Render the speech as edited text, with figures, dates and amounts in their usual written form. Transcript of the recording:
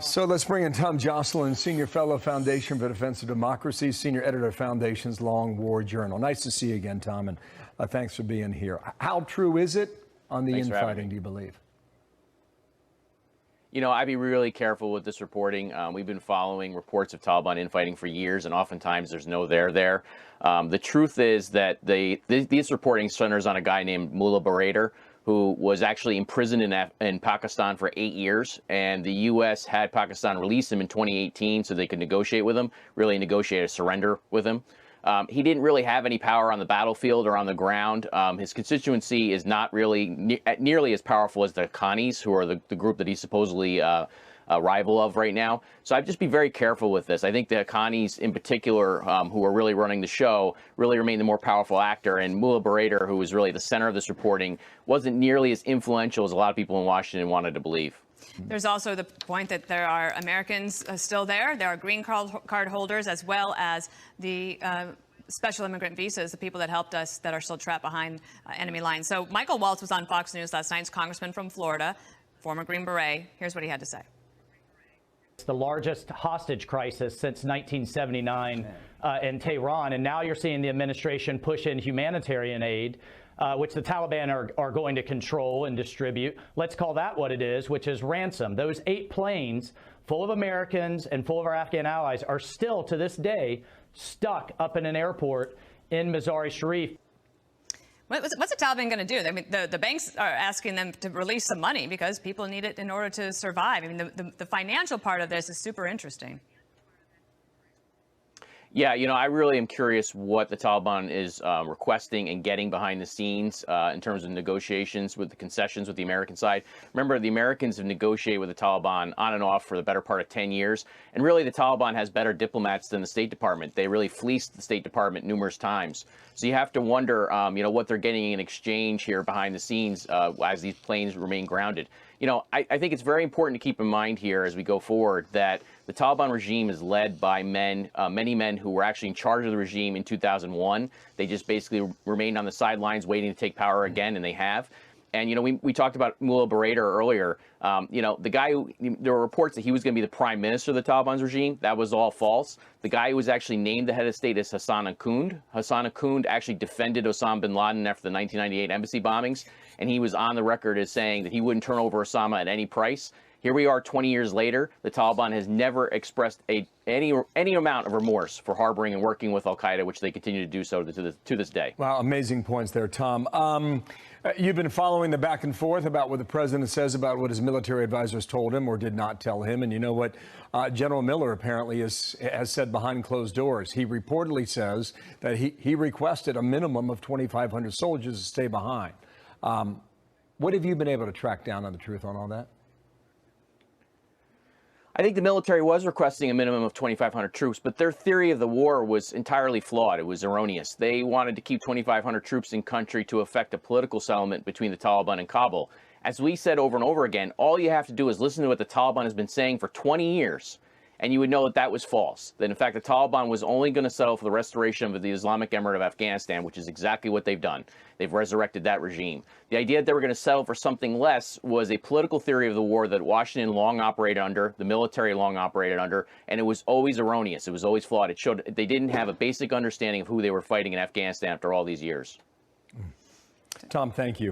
So let's bring in Tom Joscelyn, Senior Fellow, Foundation for Defense of Democracy, Senior Editor of Foundation's Long War Journal. Nice to see you again, Tom, and thanks for being here. How true is it on the infighting, do you believe? You know, I'd be really careful with this reporting. We've been following reports of Taliban infighting for years, and oftentimes there's no there there. The truth is that this reporting centers on a guy named Mullah Barater, who was actually imprisoned in Pakistan for 8 years, and the U.S. had Pakistan release him in 2018 so they could negotiate with him, really negotiate a surrender with him. He didn't really have any power on the battlefield or on the ground. His constituency is not really nearly as powerful as the Haqqanis, who are the group that he's supposedly a rival of right now. So I'd just be very careful with this. I think the Haqqanis in particular, who are really running the show, really remain the more powerful actor. And Mullah Barater, who was really the center of this reporting, wasn't nearly as influential as a lot of people in Washington wanted to believe. There's also the point that there are Americans still there. There are green card holders, as well as the special immigrant visas, the people that helped us that are still trapped behind enemy lines. So Michael Waltz was on Fox News last night. He's congressman from Florida, former Green Beret. Here's what he had to say. It's the largest hostage crisis since 1979 in Tehran, and now you're seeing the administration push in humanitarian aid, which the Taliban are going to control and distribute. Let's call that what it is, which is ransom. Those 8 planes full of Americans and full of our Afghan allies are still, to this day, stuck up in an airport in Mazar-e-Sharif. What's the Taliban going to do? I mean, the banks are asking them to release some money because people need it in order to survive. I mean, the financial part of this is super interesting. Yeah, you know, I really am curious what the Taliban is requesting and getting behind the scenes in terms of negotiations with the concessions with the American side. Remember, the Americans have negotiated with the Taliban on and off for the better part of 10 years. And really, the Taliban has better diplomats than the State Department. They really fleeced the State Department numerous times. So you have to wonder, you know, what they're getting in exchange here behind the scenes as these planes remain grounded. You know, I think it's very important to keep in mind here as we go forward that the Taliban regime is led by men, many men who were actually in charge of the regime in 2001. They just basically remained on the sidelines waiting to take power again, and they have. And, you know, we talked about Mullah Barater earlier. You know, the guy who, there were reports that he was going to be the prime minister of the Taliban's regime. That was all false. The guy who was actually named the head of state is Hassan Akhund. Hassan Akhund actually defended Osama bin Laden after the 1998 embassy bombings. And he was on the record as saying that he wouldn't turn over Osama at any price. Here we are 20 years later. The Taliban has never expressed any amount of remorse for harboring and working with al-Qaeda, which they continue to do so to this day. Wow, amazing points there, Tom. You've been following the back and forth about what the president says about what his military advisors told him or did not tell him. And you know what General Miller apparently has said behind closed doors. He reportedly says that he requested a minimum of 2,500 soldiers to stay behind. What have you been able to track down on the truth on all that? I think the military was requesting a minimum of 2,500 troops, but their theory of the war was entirely flawed. It was erroneous. They wanted to keep 2,500 troops in country to effect a political settlement between the Taliban and Kabul. As we said over and over again, all you have to do is listen to what the Taliban has been saying for 20 years, and you would know that that was false. That, in fact, the Taliban was only going to settle for the restoration of the Islamic Emirate of Afghanistan, which is exactly what they've done. They've resurrected that regime. The idea that they were going to settle for something less was a political theory of the war that Washington long operated under, the military long operated under, and it was always erroneous. It was always flawed. It showed they didn't have a basic understanding of who they were fighting in Afghanistan after all these years. Tom, thank you.